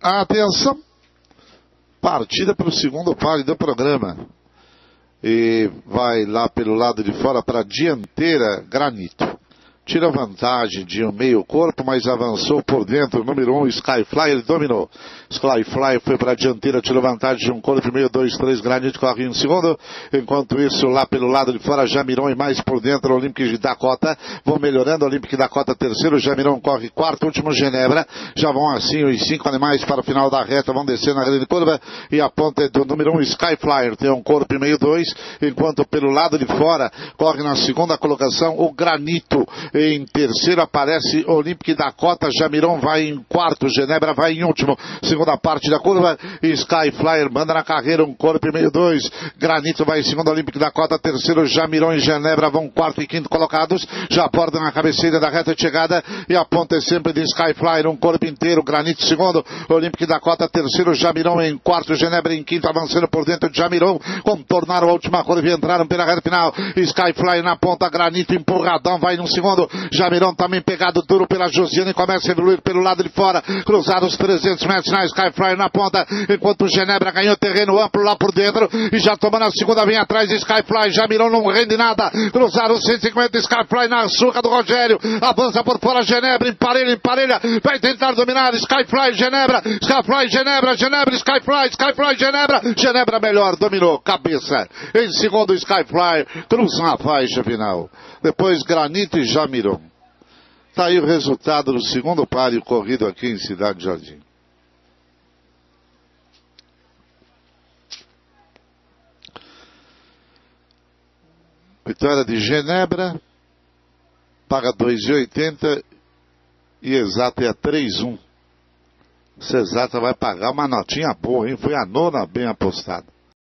Atenção, partida para o segundo páreo do programa. E vai lá pelo lado de fora para a dianteira, Granito. Tira vantagem de um meio corpo, mas avançou por dentro. Número 1, Skyfly, ele dominou. Skyfly foi para a dianteira, tirou vantagem de um corpo, meio, 2, 3, Granito corre em segundo. Enquanto isso, lá pelo lado de fora, Jamiron e mais por dentro, Olympic de Dakota. Vão melhorando, Olympic Dakota terceiro, Jamiron corre quarto, último Genebra. Já vão assim os 5 animais para o final da reta, vão descer na grande curva. E a ponta é do número 1, Skyflyer, tem um corpo e meio, 2. Enquanto pelo lado de fora, corre na segunda colocação, o Granito. Em terceiro aparece Olympic Dakota, Jamiron vai em quarto, Genebra vai em último, segunda parte da curva, Skyflyer manda na carreira um corpo e meio, 2, Granito vai em segundo, Olympic Dakota, terceiro, Jamiron e Genebra vão quarto e quinto colocados, já abordam na cabeceira da reta de chegada, e a ponta é sempre de Skyflyer, um corpo inteiro, Granito segundo, Olympic Dakota, terceiro, Jamiron em quarto, Genebra em quinto, avançando por dentro de Jamiron, contornaram a última curva e entraram pela reta final, Skyflyer na ponta, Granito empurradão, vai no segundo, Jamiron também pegado duro pela Josiane e começa a evoluir pelo lado de fora, cruzar os 300 metros na Skyfly na ponta, enquanto o Genebra ganhou terreno amplo lá por dentro e já tomando a segunda, vem atrás de Skyfly, Jamiron não rende nada, cruzar os 150, Skyfly na surra do Rogério, avança por fora Genebra, emparelha, vai tentar dominar, Skyfly, Genebra, Skyfly, Genebra melhor, dominou, cabeça, em segundo Skyfly, cruza a faixa final, depois Granito e Jamiron. Está aí o resultado do segundo páreo corrido aqui em Cidade Jardim. Vitória de Genebra, paga 2,80 e exata é a 3,1. Essa exata vai pagar uma notinha boa, hein? Foi a nona bem apostada.